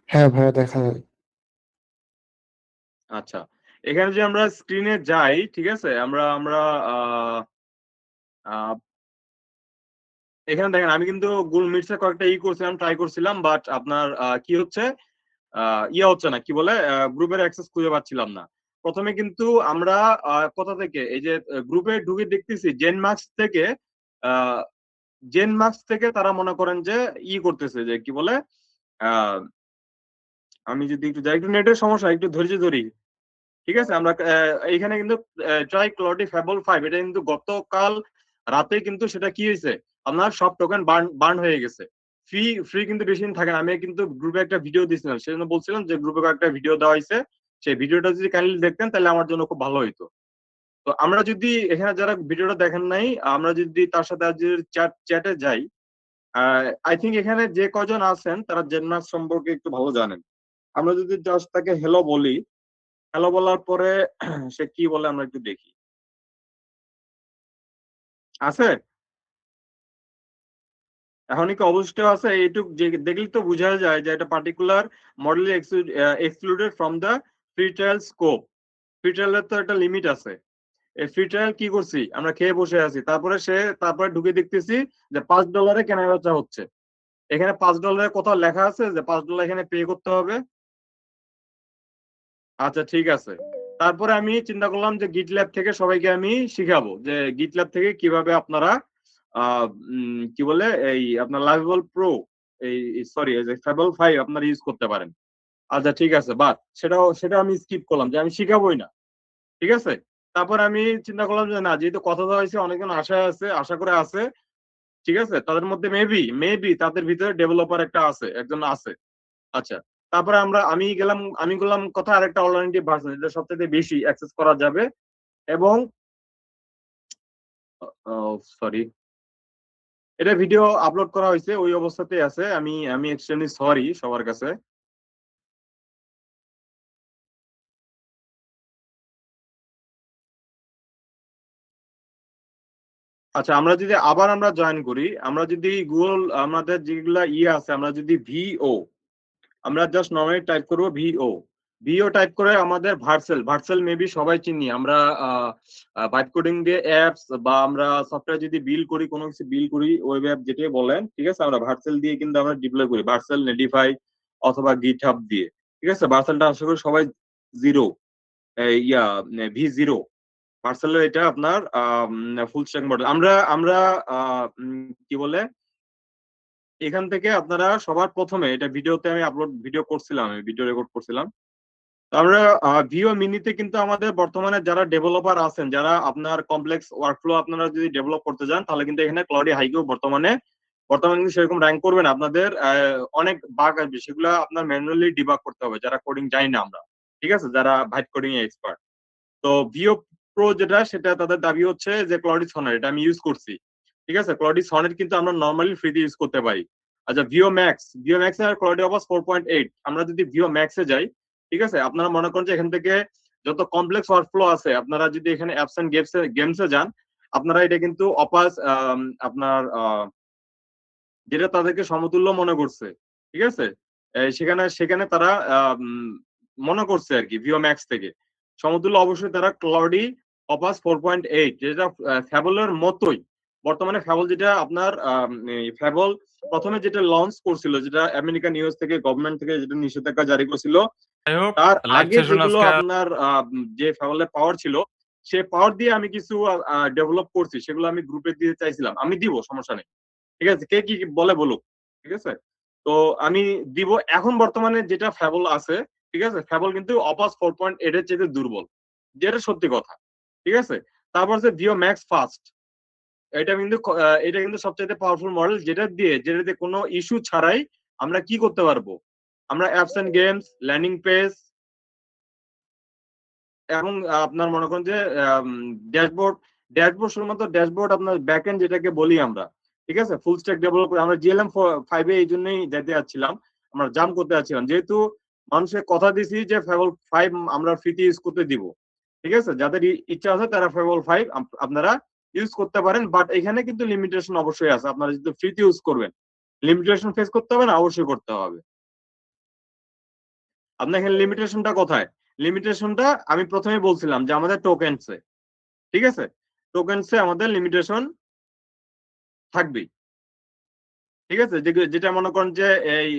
হ্যাঁ ভাইয়া, দেখা যায়। আচ্ছা, এখানে যে আমরা স্ক্রিনে যাই, ঠিক আছে, আমরা আমরা আহ, আহ, এখানে দেখেন আমি কিন্তু গুগল মিটস এ কয়েকটা করছিলাম, ট্রাই করছিলাম, বাট আপনার কি হচ্ছে, হচ্ছে না, কি বলে, গ্রুপের অ্যাক্সেস খুঁজে পাচ্ছিলাম না। প্রথমে কিন্তু আমরা কোথা থেকে এই যে গ্রুপে ঢুকে দেখতেছি আহ, জেন মার্কস থেকে তারা মনে করেন যে করতেছে, যে কি বলে, আহ, আমি যদি একটু যাই, একটু নেটের সমস্যা, একটু ধৈর্য ধরি। ঠিক আছে, আমরা এইখানে কিন্তু ট্রাই ক্লডি ফেবল 5, এটা কিন্তু গতকাল রাতে কিন্তু সেটা কি হয়েছে, আপনার সব টোকেন বার্ন হয়ে গেছে। ফ্রি ফ্রি কিন্তু বেশি দিন থাকে না। আমি কিন্তু গ্রুপে একটা ভিডিও দিয়েছিলাম, সেজন্য বলছিলাম যে গ্রুপে একটা ভিডিও দেওয়া হয়েছে, সেই ভিডিওটা যদি কাইন্ডলি দেখতেন তাহলে আমার জন্য খুব ভালো হইতো। তো আমরা যদি এখানে যারা ভিডিওটা দেখেন নাই, আমরা যদি তার সাথে আজ চ্যাটে যাই, আই থিঙ্ক এখানে যে কজন আছেন তারা জেনমার্ক সম্পর্কে একটু ভালো জানেন। আমরা যদি জাস্ট তাকে হ্যালো বলি, হ্যালো বলার পরে সে কি বলে আমরা একটু দেখি। আছে, এখনই কি অবশিষ্ট আছে এইটুক দেখলে তো বোঝা যায় যে এটা particular model excluded from the free trial scope. Free ট্রায়ালের তো একটা লিমিট আছে। এই ফ্রি ট্রায়াল কি করছি, আমরা খেয়ে বসে আছি, তারপরে ঢুকে দেখতেছি যে $5 কেনা বেচা হচ্ছে। এখানে $5 কোথাও লেখা আছে যে $5 এখানে পে করতে হবে? আচ্ছা, ঠিক আছে। তারপরে আমি চিন্তা করলাম যে গিটল্যাব থেকে সবাইকে আমি শিখাবো যে গিটল্যাব থেকে কিভাবে আপনারা কি বলে এই আপনার লাইভেবল প্রো, এই সরি, এই যে ফেবল 5 আপনারা ইউজ করতে পারেন। আচ্ছা, ঠিক আছে, বাট সেটা আমি স্কিপ করলাম, যে আমি শিখাবোই না। ঠিক আছে। তারপর আমি চিন্তা করলাম যে না, যেহেতু কথা দেওয়া হয়েছে, অনেকজন আশা করে আছে, ঠিক আছে, তাদের মধ্যে মেবি তাদের ভিতরে ডেভেলপার একজন আছে। আচ্ছা, তারপরে আমি গেলাম কথা আরেকটা অল্টারনেটিভ ভার্সন, যেটা সবচেয়ে বেশি অ্যাক্সেস করা যাবে। এবং সরি, এটা ভিডিও আপলোড করা হয়েছে, ওই অবস্থাতেই আছে। আমি আমি এক্সট্রিমলি সরি সবার কাছে। আচ্ছা, আমরা জয়েন করি, আমরা যদি গুগল আমাদের যেগুলা আছে, আমরা যদি আমরা জাস্ট নর্মালি টাইপ করবো ভিও টাইপ করে আমাদের ভার্সেল মেবি সবাই চিনি আমরা। ভাইব কোডিং দিয়ে অ্যাপস বা আমরা সফটওয়্যার যদি বিল করি, কোনো কিছু বিল করি, ওয়েব অ্যাপ যেটাই বলেন, ঠিক আছে, আমরা ভার্সেল দিয়ে কিন্তু আমরা ডিপ্লয় করি, ভার্সেল, নেটিফাই অথবা গিটহাব দিয়ে। ঠিক আছে, ভার্সেলটা আশা করি সবাই জিরো, ইয়া V0 ভার্সেলের, এটা আপনার ফুল স্ট্যাক মডেল। আমরা আমরা কি বলে, এখান থেকে আপনারা সবার প্রথমে এটা ভিডিওতে আমি ভিডিও করছিলাম, আমি ভিডিও রেকর্ড করছিলাম। তো আমরা ভিও মিনিতে কিন্তু আমাদের বর্তমানে যারা ডেভেলপার আছেন, যারা আপনার কমপ্লেক্স ওয়ার্কফ্লো আপনারা যদি ডেভেলপ করতে যান, তাহলে কিন্তু এখানে ক্লাউডি হাইকেও বর্তমানে বর্তমানে কিন্তু সেরকম র্যাঙ্ক করবে না। আপনাদের অনেক বাগ আসবে, সেগুলো আপনার ম্যানুয়ালি ডিবাগ করতে হবে, যারা কোডিং জানি না আমরা। ঠিক আছে, যারা ভাইট কোডিং এ এক্সপার্ট। তো ভিও প্রো যেটা, সেটা তাদের দাবি হচ্ছে যে ক্লাউডি সনেট, এটা আমি ইউজ করছি। ঠিক আছে, ক্লাউডি সনেট কিন্তু আমরা নর্মালি ফ্রিতে ইউজ করতে পারি। আচ্ছা, ভিও ম্যাক্স এর ক্লাউডি অবাস 4.8, আমরা যদি ভিও ম্যাক্সে যাই, ঠিক আছে, আপনারা মনে করেন যে এখান থেকে যত কমপ্লেক্স ওয়ার্কফ্লো আছে, আপনারা যদি এখানে অ্যাপস এন্ড গেমসে যান, আপনারা এটা কিন্তু অপাস আপনার যেটা তাদেরকে সমতুল্য মনে করছে। ঠিক আছে, সেখানে সেখানে তারা মনে করছে আর কি ভিও ম্যাক্স থেকে সমতুল্য। অবশ্যই তারা ক্লাউডি অপাস 4.8, যেটা ফ্যাবলের মতোই। বর্তমানে ফ্যাবল যেটা আপনার ফ্যাবল প্রথমে যেটা লঞ্চ করছিল, যেটা আমেরিকান ইউএস থেকে গভর্নমেন্ট থেকে যেটা নিষেধাজ্ঞা জারি করছিল, যাই হোক, তার লাইভ আগে সেশন যেগুলো আজকে আপনার যে ফ্যাবলের পাওয়ার ছিল, সে পাওয়ার দিয়ে আমি কিছু ডেভেলপ করছি, সেগুলো আমি গ্রুপে দিতে চাইছিলাম, আমি দিব, সমস্যা নেই। ঠিক আছে, কে কি বলে বলুক। ঠিক আছে, তো আমি দিব। এখন বর্তমানে যেটা ফ্যাবল আছে, ঠিক আছে, ফ্যাবল কিন্তু অপাস 4.8 এর চেয়ে দুর্বল, যেটা সত্যি কথা। ঠিক আছে, তারপর আছে ভিও ম্যাক্স ফাস্ট। এটা কিন্তু সবচেয়ে পাওয়ারফুল মডেল, যেটা দিয়ে কোনো ইস্যু ছাড়াই আমরা কি করতে পারবো, আমরা apps and games, landing page, এবং আপনার মনে করেন যে ড্যাশবোর্ড ড্যাশবোর্ড শুধুমাত্র ড্যাশবোর্ড, আপনার ব্যাকএন্ড যেটাকে বলি আমরা। ঠিক আছে, ফুল স্ট্যাক ডেভেলপ আমরা GLM 5 এই জন্যই যেতে যাচ্ছিলাম, আমরা জাম্প করতে যাচ্ছিলাম, যেহেতু মানুষের কথা দিছি যে ফেবল 5 আমরা ফ্রিতে ইউজ করতে দিব। ঠিক আছে, যাদের ইচ্ছা আছে তারা ফেবল 5 আপনারা ইউজ করতে পারেন, বাট এখানে কিন্তু লিমিটেশন অবশ্যই আছে। আপনারা যদি ফ্রিতে ইউজ করবেন, লিমিটেশন ফেস করতে হবে না, অবশ্যই করতে হবে। আপনার এখানে লিমিটেশনটা কোথায়? লিমিটেশনটা আমি প্রথমে বলছিলাম যে আমাদের টোকেনসে, ঠিক আছে? টোকেনসে আমাদের লিমিটেশন থাকবেই, ঠিক আছে? যেটা মনে করেন যে এই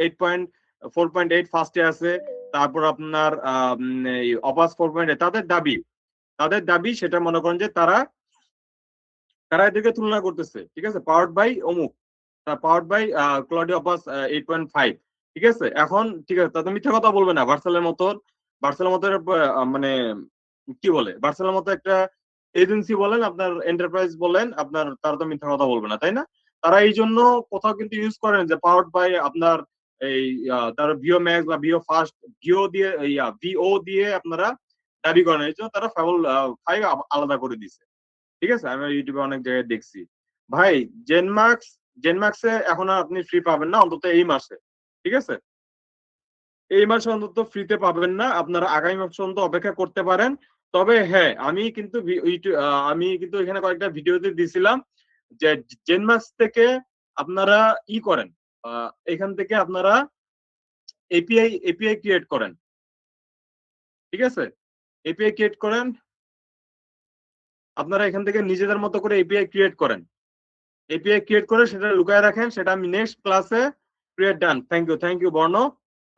8.4.8 ফার্স্টে আছে, তারপর আপনার এই অপাস 4.8 তাদের দাবি সেটা মনে করেন যে তারা এদেরকে তুলনা করতেছে, ঠিক আছে? পাওয়ার্ড বাই অমুক, পাওয়ার্ড বাই ক্লডি অপাস 8.5, ঠিক আছে? এখন ঠিক আছে, তাদের মিথ্যা কথা বলবে না। ভার্সেলের মতো মানে কি বলে, ভার্সেলের মতো একটা এজেন্সি বলেন, আপনার এন্টারপ্রাইজ বলেন, আপনার তারা তো মিথ্যা কথা বলবে না, তাই না? তারা এই জন্য কোথাও কিন্তু ইউজ করেন যে পাওয়ার্ড বাই আপনার এই তার ভিও ম্যাক্স বা ভিও ফাস্ট, ভিও দিয়ে আপনারা দাবি করেন, এই জন্য তারা ফেবল 5 আলাদা করে দিছে, ঠিক আছে? আমি ইউটিউবে অনেক জায়গায় দেখছি। ভাই, জেনমার্কসে এখন আর আপনি ফ্রি পাবেন না, অন্তত এই মাসে, ঠিক আছে? এই মাসে অন্তত ফ্রিতে পাবেন না, আপনারা আগামী মাস পর্যন্ত অপেক্ষা করতে পারেন। তবে হ্যাঁ, আমি কিন্তু এখানে কয়েকটা ভিডিওতে দিছিলাম যে জেনমার্কস থেকে আপনারা করেন, এখান থেকে আপনারা এপিআই ক্রিয়েট করেন, ঠিক আছে? এপিআই ক্রিয়েট করেন, আপনারা এখান থেকে নিজেদের মতো করে এপিআই ক্রিয়েট করেন, এপিআই ক্রিয়েট করে সেটা লুকায় রাখেন। সেটা আমি নেক্সট ক্লাসে ক্রিয়েট ডান। থ্যাংক ইউ বর্ণ,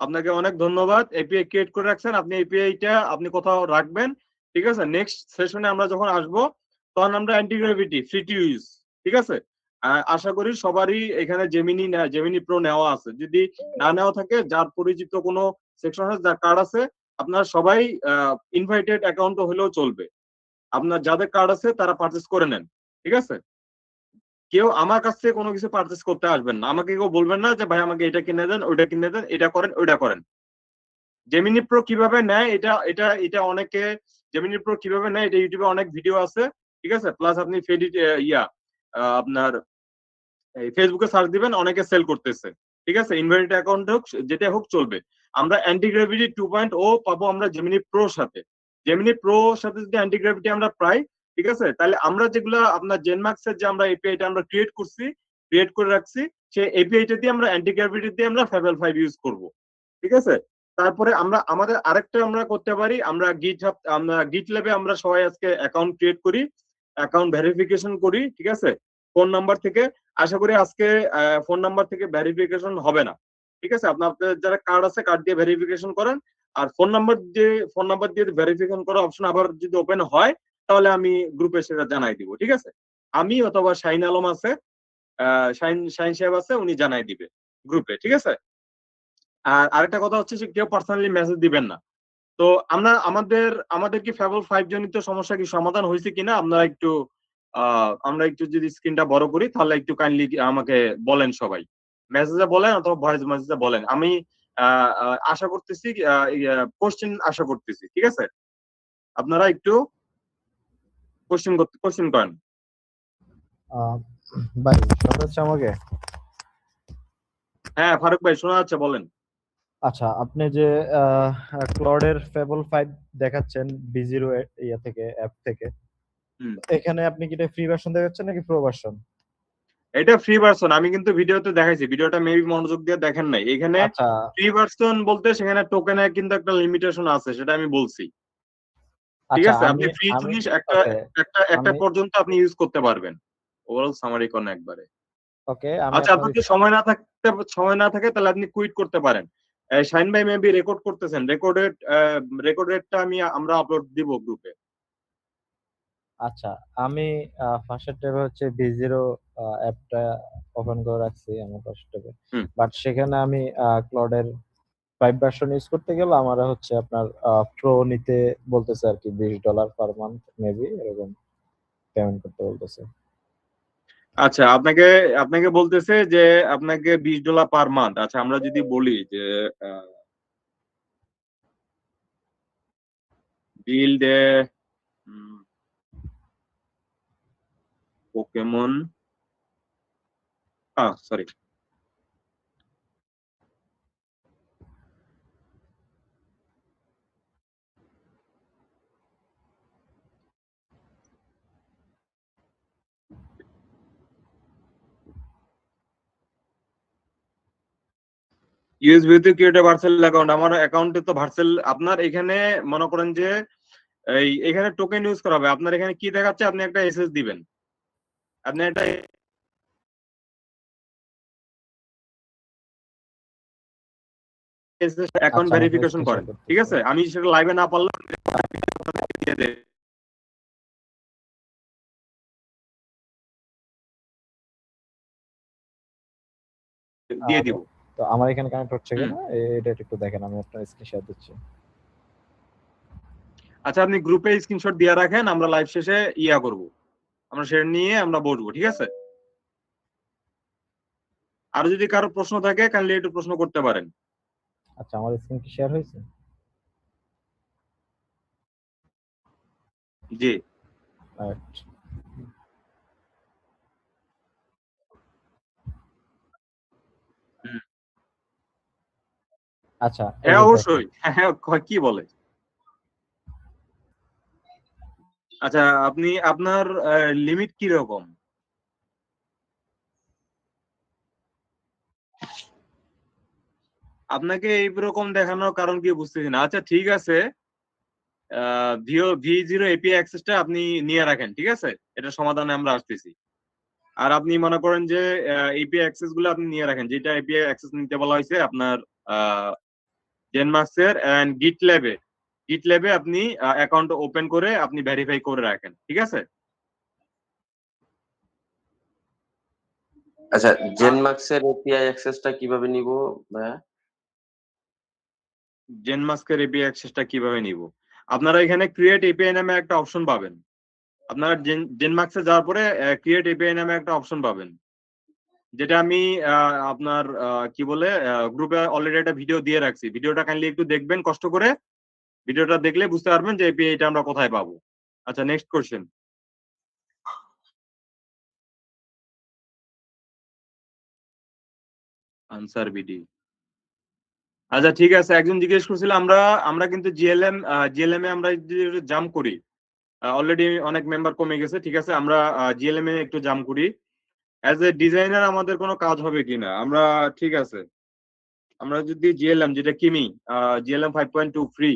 আপনাকে অনেক ধন্যবাদ। এপিআই ক্রিয়েট করে রাখছেন, আপনি এপিআইটা আপনি কোথাও রাখবেন, ঠিক আছে? নেক্সট সেশনে আমরা যখন আসবো তখন আমরা অ্যান্টিগ্রাভিটি ফ্রি টু ইউজ, ঠিক আছে? আশা করি সবারই এখানে জেমিনি প্রো নেওয়া আছে। যদি না নেওয়া থাকে, যার পরিচিত কোনো সেকশন আছে, যার কার্ড আছে, আপনারা সবাই ইনভাইটেড অ্যাকাউন্ট হলেও চলবে। আপনার যাদের কার্ড আছে তারা পারচেস করে নেন, ঠিক আছে? কেউ আমার কাছ থেকে কোনো কিছু পারচেস করতে আসবেন না, আমাকে কেউ বলবেন না যে ভাই আমাকে এটা কিনে দেন, ওইটা কিনে দেন, এটা করেন, ওইটা করেন। জেমিনি প্রো কিভাবে নেয়, এটা অনেকে জেমিনি প্রো কিভাবে নেয় এটা ইউটিউবে অনেক ভিডিও আছে, ঠিক আছে? প্লাস আপনি আপনার ফেসবুকে সার্চ দিবেন, অনেকে সেল করতেছে, ঠিক আছে? ইনভেন্টরি অ্যাকাউন্ট হোক, যেটা হোক চলবে। আমরা অ্যান্টিগ্রাভিটি 2.0 পাবো আমরা জেমিনি প্রোর সাথে। জেমিনি প্রো সাথে যদি অ্যান্টিগ্রাভিটি আমরা পাই, ঠিক আছে, তাহলে আমরা যেগুলো আপনার জেনমার্কসের যে আমরা এপিআইটা আমরা ক্রিয়েট করে রাখছি, সেই এপিআইটা দিয়ে আমরা অ্যান্টিগ্রাভিটি দিয়ে আমরা ফেবল 5 ইউজ করব, ঠিক আছে? তারপরে আমরা আমাদের আরেকটা আমরা করতে পারি, আমরা গিট ল্যাবে আমরা সবাই আজকে অ্যাকাউন্ট ক্রিয়েট করি, অ্যাকাউন্ট ভেরিফিকেশন করি, ঠিক আছে? ফোন নাম্বার থেকে। আশা করি আজকে ফোন নাম্বার থেকে ভেরিফিকেশন হবে না, ঠিক আছে? আপনার যারা কার্ড আছে, কার্ড দিয়ে ভেরিফিকেশন করেন। আর ফোন নাম্বার দিয়ে ভেরিফিকেশন করার অপশন আবার যদি ওপেন হয়, তাহলে আমি গ্রুপে সেটা জানাই দিব, ঠিক আছে? আমি অথবা শাহিন আলম আছে, শাহিন সাহেব আছে, উনি জানাই দিবে গ্রুপে, ঠিক আছে? আর আরেকটা কথা হচ্ছে যে কেউ পার্সোনালি মেসেজ দিবেন না। তো আমাদের কি ফেবল 5 জনিত সমস্যা কি সমাধান হয়েছে কিনা, আমরা একটু যদি স্ক্রিনটা বড় করি, তাহলে একটু কাইন্ডলি আমাকে বলেন সবাই, মেসেজে বলেন অথবা ভয়েস মেসেজে বলেন। আমি আশা করতেছি, কোশ্চেন আশা করতেছি, ঠিক আছে? আপনারা একটু কোশ্চেন করেন। আহ, ভাই শোনা যাচ্ছে আমাকে? হ্যাঁ ফারুক ভাই, শোনা যাচ্ছে, বলেন। আচ্ছা, আপনি যে ক্লাউডের ফেবল 5 দেখাচ্ছেন B0 ইয়া থেকে, অ্যাপ থেকে, হুম, এখানে আপনি কি এটা ফ্রি ভার্সন দেখাচ্ছেন নাকি প্রো ভার্সন? এটা ফ্রি ভার্সন, আমি কিন্তু ভিডিওতে দেখাইছি, ভিডিওটা মেবি মনোযোগ দিয়ে দেখেন নাই। এখানে আচ্ছা ফ্রি ভার্সন বলতে সেখানে টোকেনের কিন্তু একটা লিমিটেশন আছে, সেটা আমি বলছি, ঠিক আচ্ছা, আছে? আমি আপনি ফ্রি আমি জিনিস একটা ওকে, একটা একটা আমি পর্যন্ত আপনি ইউজ করতে পারবেন। ওভারঅল সামারি কোন একবারে। ওকে, আমি আচ্ছা, আপনার আপনাকে যদি সময় না থাকে তাহলে আপনি কুইট করতে পারেন। শাহিন ভাই মেবি রেকর্ড করতেছেন, রেকর্ডেডটা আমরা আপলোড দিব গ্রুপে। আচ্ছা, আমি ফার্স্ট ট্যাবে হচ্ছে B0 অ্যাপটা ওপেন করে রাখছি আমার ফার্স্ট ট্যাবে। হুম। বাট সেখানে আমি ক্লাউডের 5 ভার্সন ইউজ করতে গেলে আমার হচ্ছে আপনার প্রো নিতে বলতেছে আর কি, $20 পার মান্থ মেবি এরকম পেমেন্ট করতে বলতেছে। আচ্ছা, আপনাকে আপনাকে বলতেছে যে আপনাকে $20 পার মান্থ। আচ্ছা, আমরা যদি বলি যে build a Pokemon, sorry, USB তে ক্রিয়েট এ ভার্চুয়াল অ্যাকাউন্ট, আমার অ্যাকাউন্টে তো ভার্চুয়াল, আপনার এখানে মনে করেন যে এখানে টোকেন ইউজ করা হবে। আপনার এখানে কি দেখাচ্ছে, আপনি একটা এসএস দিবেন, আপনি একটা এসএস অ্যাকাউন্ট আচ্ছা, আমাকে ভেরিফিকেশন স্ক্রিন শেয়ার করেন, ঠিক করতেছে। আছে? আমি সেটা লাইভে না পারলাম দিয়ে দেব। দিয়ে আর দিব। তো আমার এখানে কানেক্ট হচ্ছে হুম। কিনা এটা একটু দেখেন, আমি আপনার স্ক্রিন শেয়ার দিচ্ছি। আচ্ছা, আপনি গ্রুপে স্ক্রিনশট দিয়ে রাখেন, আমরা লাইভ শেষে ইয়া করব, আমরা সেটা নিয়ে আমরা বসবো, ঠিক আছে? আর যদি কারো প্রশ্ন থাকে কাইন্ডলি একটু প্রশ্ন করতে পারেন। আচ্ছা, আমার স্ক্রিন কি শেয়ার হয়েছে? জি। রাইট। হুম। আচ্ছা, এই হ্যাঁ যে দেখেন। অবশ্যই, হ্যাঁ হ্যাঁ, কি বলে? আচ্ছা, আপনি আপনার লিমিট কি রকম? আপনাকে এইরকম দেখানোর কারণ কি বুঝতেছি না। আচ্ছা ঠিক আছে, ভি0 এপিআই অ্যাক্সেসটা আপনি নিয়ে রাখেন, ঠিক আছে? এটা সমাধানে আমরা আসতেছি। আর আপনি মনে করেন যে এপিআই অ্যাক্সেস গুলো আপনি নিয়ে রাখেন, যেটা এপিআই অ্যাক্সেস নিতে বলা হয়েছে আপনার জেনমার্কসের এন্ড গিটল্যাবে আপনি অ্যাকাউন্ট ওপেন করে আপনি ভেরিফাই করে রাখেন, ঠিক আছে? আচ্ছা, জেনমার্কসের এপিআই অ্যাক্সেসটা কিভাবে নিব ভাইয়া? জেনমাস্কের এপিআই অ্যাক্সেসটা কিভাবে নিব? আপনারা এখানে ক্রিয়েট এপিআই নামে একটা অপশন পাবেন। আপনারা জেনমার্কসে যাওয়ার পরে ক্রিয়েট এপিআই নামে একটা অপশন পাবেন, যেটা আমি আপনার কি বলে গ্রুপে অলরেডি একটা ভিডিও দিয়ে রাখছি। ভিডিওটা কাইন্ডলি একটু দেখবেন কষ্ট করে, ভিডিওটা দেখলে বুঝতে পারবেন যে এপিআইটা আমরা কোথায় পাবো। আচ্ছা, নেক্সট কোশ্চেন। Answer BD. আচ্ছা ঠিক আছে, একজন জিজ্ঞেস করছিল আমরা আমরা কিন্তু জিএলএম এ আমরা জাম্প করি, অলরেডি অনেক মেম্বার কমে গেছে, ঠিক আছে? আমরা জিএলএম এ একটু জাম্প করি। অ্যাজ এ ডিজাইনার আমাদের কোনো কাজ হবে কিনা আমরা, ঠিক আছে, আমরা যদি জিএলএম যেটা কিমি জিএলএম 5.2 ফ্রি,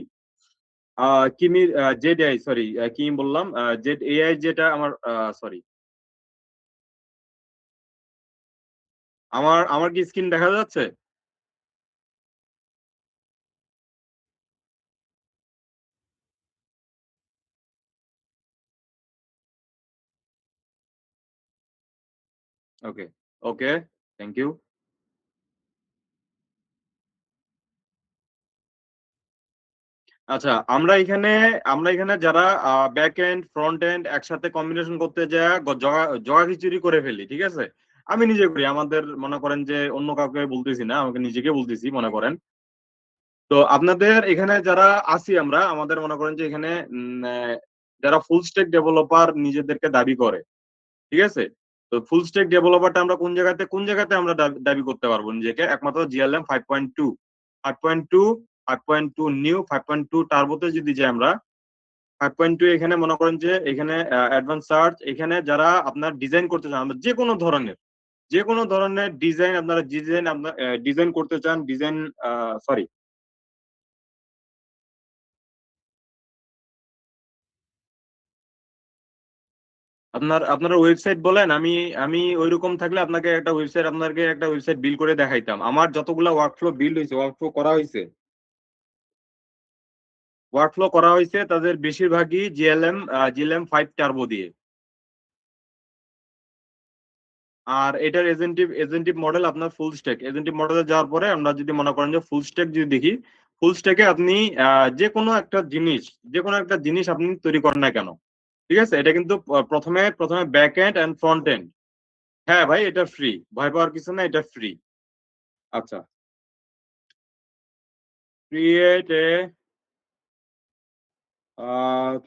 কিমি জেড এআই, সরি কি বললাম, জেড এআই যেটা আমার, সরি, আমার আমার কি স্ক্রিন দেখা যাচ্ছে? ওকে, ওকে, থ্যাংক ইউ। আচ্ছা, আমরা এখানে যারা ব্যাক এন্ড ফ্রন্ট এন্ড একসাথে কম্বিনেশন করতে যায় জগাখিচুড়ি করে ফেলি, ঠিক আছে? আমি নিজে করি, আমাদের মনে করেন যে অন্য কাউকে বলতেছি না, আমাকে নিজেকে বলতেছি মনে করেন। তো আপনাদের এখানে যারা আছি আমরা, আমাদের মনে করেন যে এখানে যারা ফুল স্ট্যাক ডেভেলপার নিজেদেরকে দাবি করে, ঠিক আছে? তো ফুল স্ট্যাক ডেভেলপারটা আমরা কোন জায়গাতে আমরা দাবি করতে পারবো নিজেকে? একমাত্র জিএলএম 5.2, 5.2, 5.2 নিউ, 5.2 টার্বোতে যদি যাই আমরা, 5.2 এখানে মনে করেন যে এখানে অ্যাডভান্স সার্চ, এখানে যারা আপনার ডিজাইন করতে চান, আমরা যে কোনো ধরনের ডিজাইন, আপনারা ডিজাইন করতে চান, ডিজাইন, সরি, আপনারা ওয়েবসাইট বলেন, আমি আমি ওইরকম থাকলে আপনাকে একটা ওয়েবসাইট বিল্ড করে দেখাইতাম। আমার যতগুলা ওয়ার্কফ্লো করা হয়েছে তাদের বেশিরভাগই জিএলএম 5 টার্বো দিয়ে। আর এটার এজেন্টিভ মডেল আপনার ফুল স্ট্যাক, এজেন্টিভ মডেলে যাওয়ার পরে আমরা যদি মনে করেন যে ফুল স্ট্যাক যদি দেখি, ফুল স্ট্যাকে আপনি যে কোনো একটা জিনিস আপনি তৈরি করেন না কেন, ঠিক আছে? এটা কিন্তু প্রথমে back end end front end. হ্যাঁ ভাই, এটা ফ্রি, ভয় পাওয়ার কিছু না, এটা ফ্রি। আচ্ছা, create a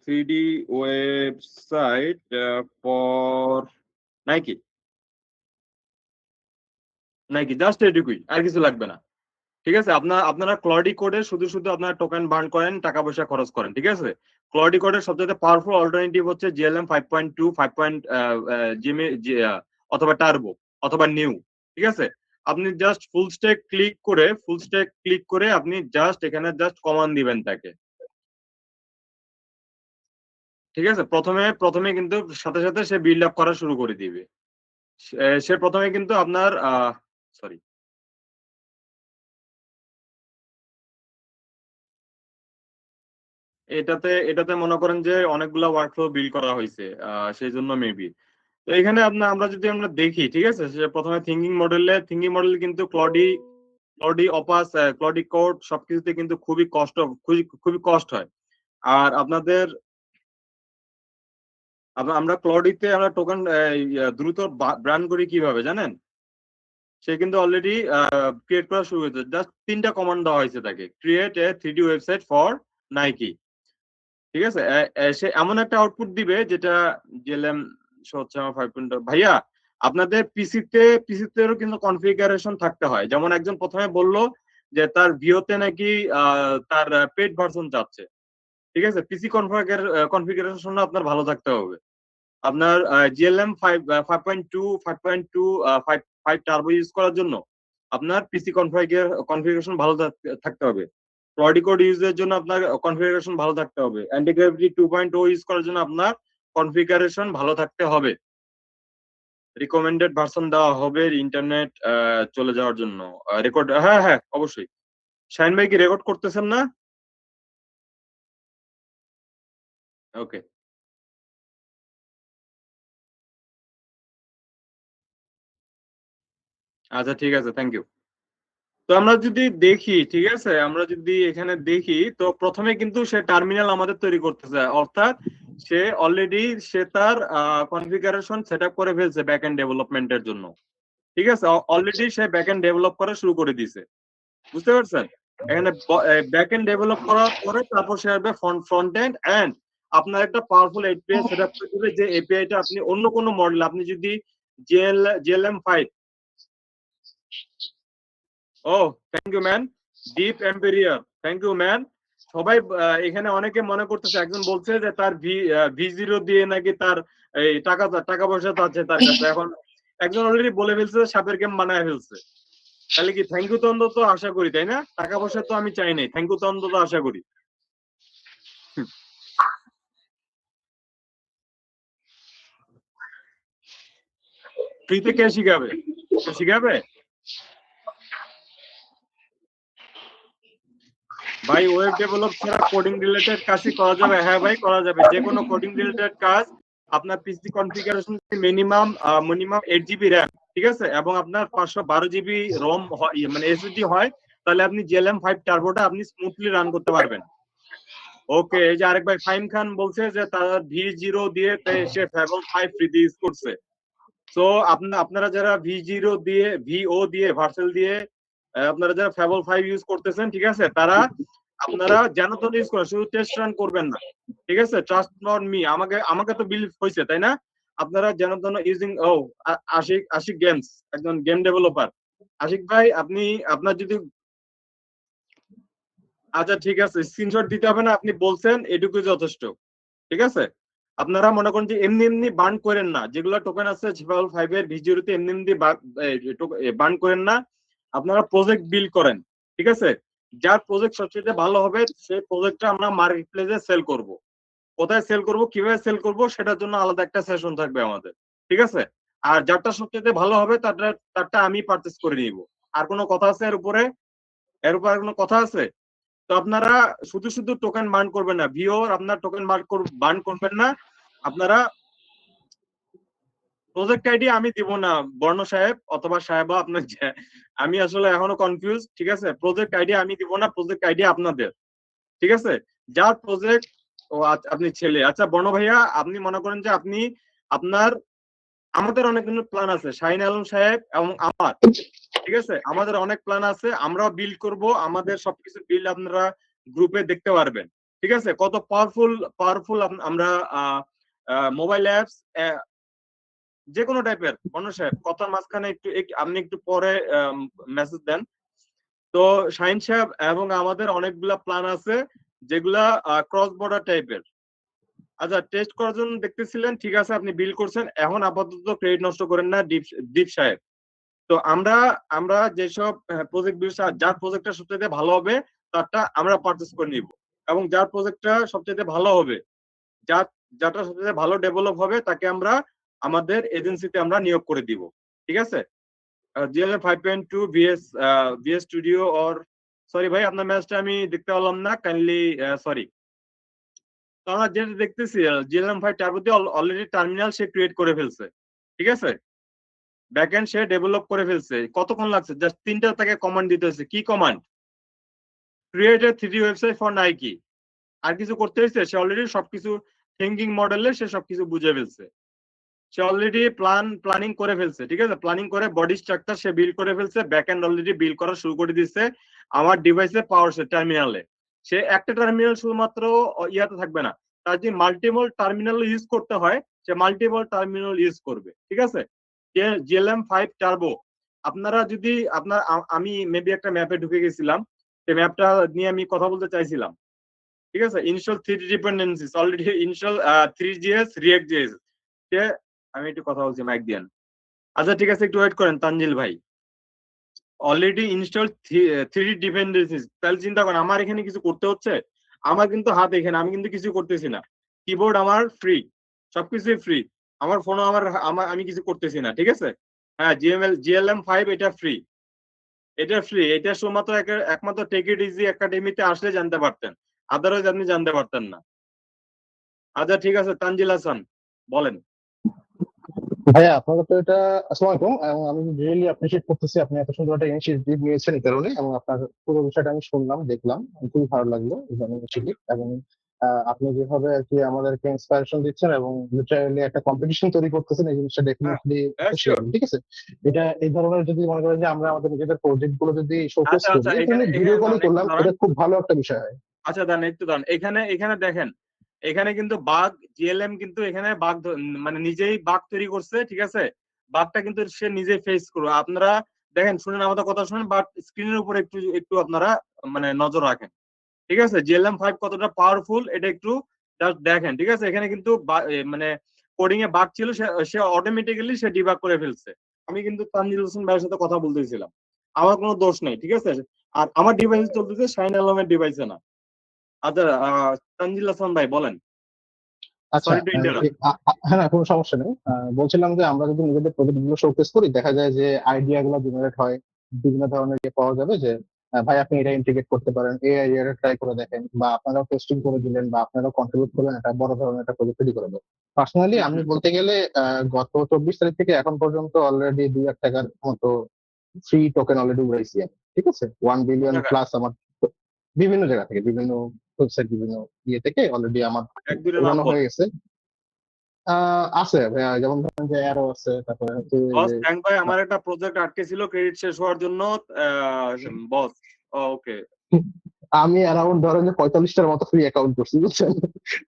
3D website for Nike, just এটুকুই, আর কিছু লাগবে না, ঠিক আছে? আপনারা ক্লডি কোডে শুধু আপনারা টোকেন বার্ন করেন, টাকা পয়সা খরচ করেন, ঠিক আছে? ক্লডি কোডের সবচেয়ে পাওয়ারফুল অল্টারনেটিভ হচ্ছে জিএলএম 5.2, 5. অথবা টার্বো অথবা নিউ, ঠিক আছে? আপনি জাস্ট ফুল স্ট্যাক ক্লিক করে আপনি জাস্ট এখানে জাস্ট কমান্ড দিবেন তাকে, ঠিক আছে। প্রথমে কিন্তু সাথে সাথে সে বিল্ড আপ করা শুরু করে দিবে। সে প্রথমে কিন্তু আপনার সরি এটাতে মনে করেন যে অনেকগুলা ওয়ার্কফ্লো বিল্ড করা হয়েছে, সেই জন্য মেবি। তো এখানে আমরা যদি দেখি, ঠিক আছে, সে প্রথমে থিঙ্কিং মডেল কিন্তু ক্লডি অপাস ক্লডি কোড সবকিছুতে কিন্তু খুবই কষ্ট হয়। আর আপনাদের আমরা ক্লডিতে আমরা টোকেন দ্রুত ব্রান করি কিভাবে জানেন? সে কিন্তু অলরেডি ক্রিয়েট করা শুরু হয়েছে, জাস্ট 3টা কমান্ড দেওয়া হয়েছে তাকে, create a 3D website for Nike, ঠিক আছে। সে এমন একটা আউটপুট দিবে যেটা জেএলএম হচ্ছে আমার 5.0। ভাইয়া আপনাদের পিসিতেও কিন্তু কনফিগারেশন থাকতে হয়। যেমন একজন প্রথমে বলল যে তার ভিওতে নাকি তার পেড ভার্সন চাচ্ছে, ঠিক আছে। পিসি কনফিগারেশন আপনার ভালো থাকতে হবে। আপনার জিএলএম 5.2 5 টার্বো ইউজ করার জন্য আপনার পিসি কনফিগারেশন ভালো থাকতে হবে। ক্লডি কোড ইউজের জন্য আপনার কনফিগারেশন ভালো থাকতে হবে। অ্যান্টিগ্রাভিটি 2.0 ইউজ করার জন্য আপনার কনফিগারেশন ভালো থাকতে হবে। রিকমেন্ডেড ভার্সন দেওয়া হবে ইন্টারনেট চলে যাওয়ার জন্য। রেকর্ড, হ্যাঁ অবশ্যই। শাহিন ভাই কি রেকর্ড করতেছেন না? ওকে, আচ্ছা ঠিক আছে, থ্যাংক ইউ। তো আমরা যদি দেখি, ঠিক আছে, আমরা যদি এখানে দেখি, তো প্রথমে কিন্তু সে টার্মিনাল আমাদের তৈরি করতেছে, অর্থাৎ সে তার কনফিগারেশন সেটআপ করে ফেলছে ব্যাকএন্ড ডেভেলপমেন্টের জন্য, ঠিক আছে। অলরেডি সে ব্যাকএন্ড ডেভেলপ করা শুরু করে দিয়েছে, বুঝতে পারছেন? এখানে ব্যাকএন্ড ডেভেলপ করার পরে তারপর সে আসবে ফ্রন্ট এন্ড, এন্ড আপনার একটা পাওয়ারফুল এপিআই সেটআপ করে দিবে, যে এপিআইটা আপনি অন্য কোনো মডেল, আপনি যদি GLM 5, oh thank you man, deep emperor, thank you man. সবাই এখানে অনেকে মনে করতেছে, একজন বলছে যে তার ভি0 দিয়ে নাকি তার এই টাকা পয়সা তো আছে তার কাছে। এখন একজন অলরেডি বলে ফেলছে, সাপের গেম বানায় ফেলছে। তাহলে কি থ্যাংক ইউ তো অন্তত আশা করি, তাই না? টাকা পয়সা তো আমি চাই নাই, থ্যাংক ইউ তো অন্তত আশা করি। ফ্রিতে কে শিখাবে? শিখাবে ভাই? ওয়েব ডেভেলপ ছাড়া কোডিং রিলেটেড কাজই করা যাবে? হ্যাঁ ভাই, করা যাবে। যে কোনো কোডিং রিলেটেড কাজ আপনার পিসি কনফিগারেশন মিনিমাম 8 জিবি র্যাম, ঠিক আছে, এবং আপনার 512 জিবি রম মানে এসএসডি হয়, তাহলে আপনি জিএলএম 5 টার্বোটা আপনি স্মুথলি রান করতে পারবেন। ওকে, এই যে আরেক ভাই ফাইম খান বলছে যে তার ভি0 দিয়ে সে ফেবল 5 ফ্রিতে ইউজ করছে। তো আপনারা যারা ভি0 দিয়ে ভিও দিয়ে ভার্সেল দিয়ে আপনারা যারা ফেবল 5 ইউজ করতেছেন, ঠিক আছে, আপনারা যেন তো ইউজ করেন, শুধু টেস্ট রান করবেন না, ঠিক আছে। ট্রাস্ট নট মি, আমাকে তো বিলিভ হয়েছে, তাই না? আপনারা যেন তেন ইউজিং আশিক গেমস, একজন গেম ডেভেলপার। আশিক ভাই, আপনার যদি, আচ্ছা ঠিক আছে, স্ক্রিনশট দিতে হবে না, আপনি বলছেন, এটুকুই যথেষ্ট, ঠিক আছে। আপনারা মনে করেন যে এমনি এমনি বার্ন করেন না, যেগুলো টোকেন আছে ফেবল 5 এর ভি0 তে এমনি এমনি বার্ন করেন না, আপনারা প্রজেক্ট বিল্ড করেন, ঠিক আছে। যার প্রজেক্ট সবচেয়ে ভালো হবে সেই প্রজেক্টটা আমরা মার্কেট প্লেসে সেল করব। কোথায় সেল করব, কিভাবে সেল করব, সেটার জন্য আলাদা একটা সেশন থাকবে আমাদের, ঠিক আছে। আর যারটা সবচেয়ে ভালো হবে তারটা আমি পারচেজ করে নিব। আর কোনো কথা আছে এর উপরে? আর কোনো কথা আছে? তো আপনারা শুধু টোকেন বার্ন করবেন না, আপনার টোকেন বার্ন করবেন না। আপনারা প্রজেক্ট আইডি আমি দিব না, বর্ণ সাহেব অথবা সাহেবা, আপনার আমি আসলে এখনো কনফিউজ, ঠিক আছে। প্রজেক্ট আইডি আমি দিব না, প্রজেক্ট আইডি আপনাদের, ঠিক আছে। যার প্রজেক্ট, ও আপনি ছেলে, আচ্ছা বর্ণ ভাইয়া, আপনি মনে করেন যে আপনার আমাদের অনেক প্ল্যান আছে, শাহিন আলম সাহেব এবং আমার, ঠিক আছে, আমাদের অনেক প্ল্যান আছে, আমরাও বিল্ড করব। আমাদের সবকিছু বিল্ড আপনারা গ্রুপে দেখতে পারবেন, ঠিক আছে। কত পাওয়ারফুল আমরা মোবাইল অ্যাপস, যে কোনো টাইপের। বর্ণ সাহেব কথার মাঝখানে আপনি একটু পরে মেসেজ দেন। তো শাহিন সাহেব এবং আমাদের অনেকগুলা প্ল্যান আছে, যেগুলা ক্রস বর্ডার টাইপের। আচ্ছা, টেস্ট করার জন্য দেখতেছিলেন, ঠিক আছে, আপনি বিল করছেন। এখন আপাতত ক্রেডিট নষ্ট করেন না দীপ সাহেব, তো আমরা যেসব প্রজেক্ট যার প্রজেক্টটা সবচেয়ে ভালো হবে তারটা আমরা পারচেস করে নিব, এবং যার প্রজেক্টটা সবচেয়ে ভালো হবে, যারটা সবচেয়ে ভালো ডেভেলপ হবে তাকে আমরা আমাদের এজেন্সিতে আমরা নিয়োগ করে দিব। ঠিক আছে? GLM 5.2 VS studio or sorry ভাই আপনার ম্যাচটা আমি দেখতে পারলাম না, কাইন্ডলি সরি। তো আমরা যেটা দেখতেছি GLM 5 ট্যাবতে অলরেডি টার্মিনাল সে ক্রিয়েট করে ফেলছে। ঠিক আছে? ব্যাকএন্ড সে ডেভেলপ করে ফেলছে। কতক্ষণ লাগছে? জাস্ট 3টা তাকে কমান্ড দিতে হয়েছে। কি command? Create a 3D website for Nike. আর কিছু করতে হয়েছে? সে অলরেডি সবকিছু থিঙ্কিং মডেলে সে সবকিছু বুঝে ফেলছে। সে অলরেডি প্ল্যানিং করে ফেলছে। ঠিক আছে? প্ল্যানিং করে বডি স্ট্রাকচার সে বিল্ড করে ফেলছে, ব্যাকএন্ড অলরেডি বিল্ড করা শুরু করে দিচ্ছে আমার ডিভাইসে পাওয়ার সে টার্মিনালে। সে একটা টার্মিনাল শুধুমাত্র ইয়াতে থাকবে না, তার যদি মাল্টিপল টার্মিনাল ইউজ করতে হয় সে মাল্টিপল টার্মিনাল ইউজ করবে। ঠিক আছে? GLM 5 টার্বো আপনারা যদি আমি মেবি একটা ম্যাপে ঢুকে গেছিলাম, সেই ম্যাপটা নিয়ে আমি কথা বলতে চাইছিলাম। ঠিক আছে? Install 3D dependencies already install 3JS React.js। আমি একটু কথা বলছি মাইক দিয়ান। আচ্ছা ঠিক আছে, একটু ওয়েট করেন তানজিল ভাই। Already install 3D dependencies. তাহলে চিন্তা করেন আমার এখানে কিছু করতে হচ্ছে? আমার কিন্তু হাত এখানে, আমি কিন্তু কিছু করতেছি না। কিবোর্ড আমার ফ্রি, সবকিছুই ফ্রি। আমার ফোনও আমি কিছু করতেছি না। ঠিক আছে? হ্যাঁ, GLM 5 এটা ফ্রি, এটা শুধুমাত্র একমাত্র টেক ইট ইজি একাডেমিতে আসলে জানতে পারতেন, আদারওয়াইজ আপনি জানতে পারতেন না। আচ্ছা ঠিক আছে, তানজিল হাসান বলেন। ভাইয়া আপনারা তো এটা আসসালামু আলাইকুম, এবং আমি রিয়েলি অ্যাপ্রিশিয়েট করতেছি আপনি এত সুন্দর একটা ইনিশিয়েটিভ নিয়েছেন এই কারণে, এবং আপনার পুরো বিষয়টা আমি শুনলাম, দেখলাম, খুবই ভালো লাগলো ইনিশিয়েটিভ। এবং আপনি যেভাবে আর কি আমাদেরকে ইন্সপিরেশন দিচ্ছেন এবং লিটারালি একটা কম্পিটিশন তৈরি করতেছেন, এই জিনিসটা ডেফিনেটলি শিওর। ঠিক আছে। এটা এই ধরনের যদি মনে করেন যে আমরা আমাদের নিজেদের প্রজেক্ট গুলো যদি শোকেস আচ্ছা আচ্ছা, করি, এখানে ভিডিও কলই করলাম, দাঁড়ান। এটা খুব ভালো একটা বিষয় হয়। আচ্ছা দাঁড়ান, একটু দাঁড়ান। এখানে দেখেন, এখানে কিন্তু বাগ GLM কিন্তু এখানে মানে নিজেই বাগ তৈরি করছে। ঠিক আছে? বাগটা কিন্তু সে নিজে ফেস করবে। আপনারা দেখেন, শুনেন আমাদের কথা শুনেন, বাট স্ক্রিনের উপর একটু একটু আপনারা মানে নজর রাখেন। ঠিক আছে? GLM 5 কতটা পাওয়ারফুল এটা একটু জাস্ট দেখেন। ঠিক আছে? এখানে কিন্তু মানে কোডিং এ বাগ ছিল, সে অটোমেটিক্যালি সে ডিবাগ করে ফেলছে। আমি কিন্তু তানজিল হোসেন ভাইয়ের সাথে কথা বলতেছিলাম, আমার কোনো দোষ নেই। ঠিক আছে? আর আমার ডিভাইসে চলতেছে, শাহিন আলমের ডিভাইসে না। আচ্ছা তানজিল হাসান ভাই বলেন। আচ্ছা, সরি টু ইন্টারাপ্ট। হ্যাঁ না, কোনো সমস্যা নেই। বলছিলাম যে আমরা যদি নিজেদের প্রজেক্ট গুলো শোকেস করি, দেখা যায় যে আইডিয়া গুলো জেনারেট হয়, বিভিন্ন ধরনের পাওয়া যাবে যে ভাই আপনি এটা ইন্টিগ্রেট করতে পারেন, এই আইডিয়াটা ট্রাই করে দেখেন, বা আপনারাও টেস্টিং করে দিলেন, বা আপনারাও কন্ট্রিবিউট করলেন, একটা বড় ধরনের একটা প্রজেক্ট রেডি করে দেবেন। পার্সোনালি আমি বলতে গেলে গত 24 তারিখ থেকে এখন পর্যন্ত অলরেডি 2 লাখ টাকার মতো ফ্রি টোকেন অলরেডি উড়াইছি আমি। ঠিক আছে? 1 বিলিয়ন প্লাস আমার বিভিন্ন জায়গা থেকে, বিভিন্ন ওয়েবসাইট, বিভিন্ন ইয়ে থেকে অলরেডি আমার এক দুটো নাম উড়ানো বল। হয়ে গেছে। আছে ভাইয়া, যেমন ধরেন যে অ্যারো আছে, তারপরে হচ্ছে বস যে থ্যাংক ভাই, আমার একটা প্রজেক্ট আটকে ছিল ক্রেডিট শেষ হওয়ার জন্য। বস ওকে। আমি অ্যারাউন্ড ধরেন যে 45টার মতো ফ্রি অ্যাকাউন্ট করছি, বুঝছেন?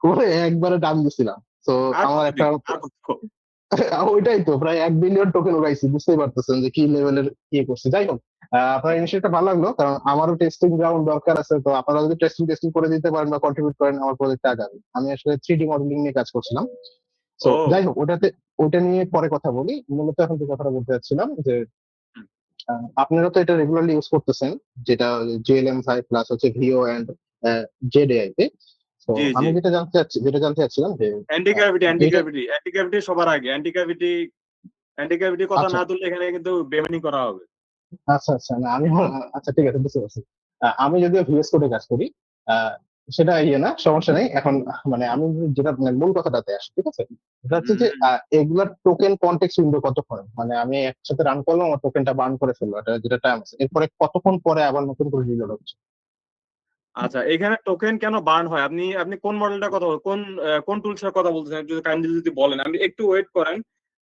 করে একবারে ডান দিছিলাম। তো আর আমার কত একটা দিন আর কত? ওইটাই তো প্রায় 1 বিলিয়ন টোকেন উড়াইছি, বুঝতেই পারতেছেন যে কি লেভেলের ইয়ে করছে। যাই হোক, আপনার ইনিশিয়েটিভটা ভালো লাগলো, কারণ আমারও টেস্টিং গ্রাউন্ড দরকার আছে। তো আপনারা যদি টেস্টিং করে দিতে পারেন বা কন্ট্রিবিউট করেন, আমার প্রজেক্টটা আগাবে। আমি আসলে 3D মডেলিং নিয়ে কাজ করছিলাম। তো ও যাই হোক, ওইটা নিয়ে পরে কথা বলি। মূলত এখন যে কথাটা বলতে চাচ্ছিলাম যে আপনারা তো এটা রেগুলারলি ইউজ করতেছেন, যেটা GLM 5 প্লাস হচ্ছে ভিও এন্ড ZAI তে। তো জি জি। আমি যেটা জানতে চাচ্ছিলাম যে অ্যান্টি গ্র্যাভিটি এটা সবার আগে। অ্যান্টি গ্র্যাভিটি কথা আচ্ছা না তুললে এখানে কিন্তু বেমানি করা হবে। আচ্ছা আচ্ছা না আমি আচ্ছা ঠিক আছে, বুঝতে পারছি। আমি যদিও ভিএস কোডে কাজ করি, আহ, সেটা ইয়ে না, সমস্যা নেই। এখন মানে আমি যেটা মানে মূল কথাটাতে আসি, ঠিক আছে? এটা হচ্ছে যে এগুলার টোকেন কনটেক্সট উইন্ডো কতক্ষণ, মানে আমি একসাথে রান করলাম, আমার টোকেনটা বার্ন করে ফেললো, এটা যেটা টাইম আছে, এরপরে কতক্ষণ পরে আবার নতুন করে রিলোড হচ্ছে? আচ্ছা, এখানে টোকেন কেন বার্ন হয়? আপনি আপনি কোন মডেলটা কথা কোন টুলসের কথা বলতেছেন একটু কাইন্ডলি যদি বলেন। আমি একটু ওয়েট করেন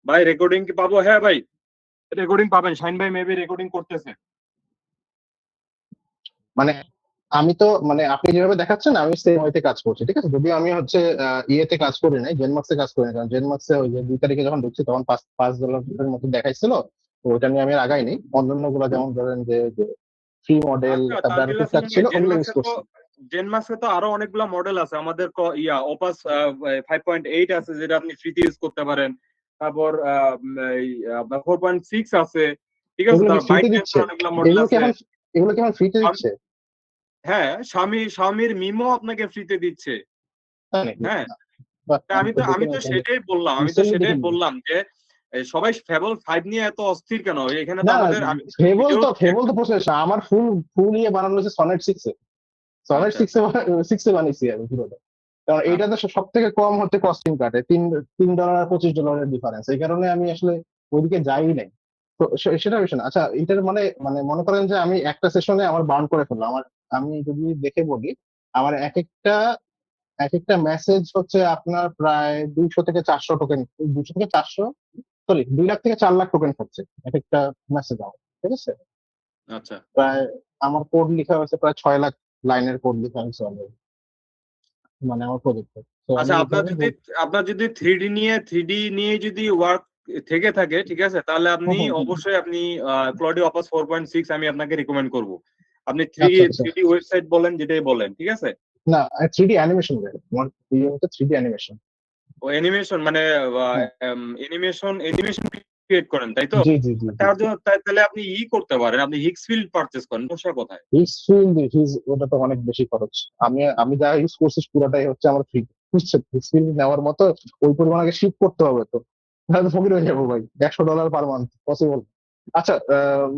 ভাই, রেকর্ডিং কি পাবো? হ্যাঁ ভাই, রেকর্ডিং পাবেন। শাইন ভাই মেবি রেকর্ডিং করতেছে। মানে আমি তো মানে আপনি যেভাবে দেখাচ্ছেন আমি সেম ওয়েতে কাজ করছি, ঠিক আছে? যদিও আমি হচ্ছে ইয়েতে কাজ করি নাই, জেনমাক্সে কাজ করি না, কারণ জেনমাক্সে ওই যে 2 তারিখে যখন ঢুকছি তখন $5 মতো দেখাইছিল। তো ওইটা নিয়ে আমি আর আগাইনি। অন্যান্য গুলা যেমন ধরেন যে ফ্রি মডেল, আচ্ছা তারপরে আরো তানজিল হাসান টুকটাক ভাই, ছিল, ওগুলো ইউজ করছি। জেনমাক্সে তো আরো অনেকগুলো মডেল আছে আমাদের। ওপাস 5.8 আছে যেটা আপনি ফ্রিতে ইউজ করতে পারেন। তারপর 4.6 আছে। ঠিক আছে? এগুলো কি তার ফ্রিতে ByteDance দিচ্ছে? অনেকগুলো মডেল এগুলো কি আছে। এখন ফ্রিতে দিচ্ছে? হ্যাঁ, Xiaomiর মিমো আপনাকে ফ্রিতে দিচ্ছে। তাই নাকি? হ্যাঁ, বাহ, তা আমি তো দেখি আমি না তো তাহলে, সেটাই বললাম, রিসেন্টলি দেখিনি। যে সবাই ফেবল 5 নিয়ে এত অস্থির কেন? এখানে তো না, আমাদের আমি ফেবল ভিডিও তো প্রসেস না, আমার ফুল ইয়ে বানানো হয়েছে সনেট 6 এ। সনেট আচ্ছা, 6 এ বানিয়েছি আমি পুরোটা। কারণ এইটাতে সব থেকে কম হচ্ছে কস্টিং কাটে, $3 আর $25 ডিফারেন্স। এই কারণে আমি আসলে ওইদিকে যাই নাই। তো সেটা বিষয় না। আচ্ছা, এটার মানে মনে করেন যে আমি একটা সেশনে আমার বার্ন করে ফেললাম। আমি যদি দেখে বলি, আমার এক একটা মেসেজ হচ্ছে আপনার প্রায় 200 থেকে 400 টোকেন, 200 থেকে 400, সরি 2 লাখ থেকে 4 লাখ টোকেন হচ্ছে এক একটা মেসেজ আমার। ঠিক আছে? আচ্ছা। প্রায় আমার কোড লেখা হয়েছে প্রায় 6 লাখ লাইনের কোড লেখা হয়েছে অলরেডি, মানে আমার প্রজেক্টে। তো আমি আচ্ছা, এই কারণে আপনার যদি 3D নিয়ে যদি ওয়ার্ক থেকে থাকে, ঠিক আছে, তাহলে আপনি অবশ্যই আপনি ক্লডি অপাস 4.6 আমি আপনাকে রিকমেন্ড করব। আপনি আচ্ছা আচ্ছা, 3D ওয়েবসাইট বলেন, যেটাই বলেন, ঠিক আছে। না 3D অ্যানিমেশন, আমার প্রিয় হচ্ছে 3D অ্যানিমেশন। ও অ্যানিমেশন মানে হ্যাঁ, অ্যানিমেশন ক্রিয়েট করেন, তাই তো? জি জি জি জি। তার জন্য তাহলে আপনি করতে পারেন, আপনি হিক্সফিল্ড পারচেজ করেন, সমস্যা কোথায়? হিজ ওটা তো অনেক বেশি খরচ। আমি যা ইউজ করছি পুরোটাই হচ্ছে আমার ফ্রি। বুঝছেন, হিজ নেওয়ার মতো ওই পরিমাণ আগে শিপ করতে হবে, তো তাহলে ফকির হয়ে যাবো ভাই। $100 পার মান্থ পসিবল? আচ্ছা,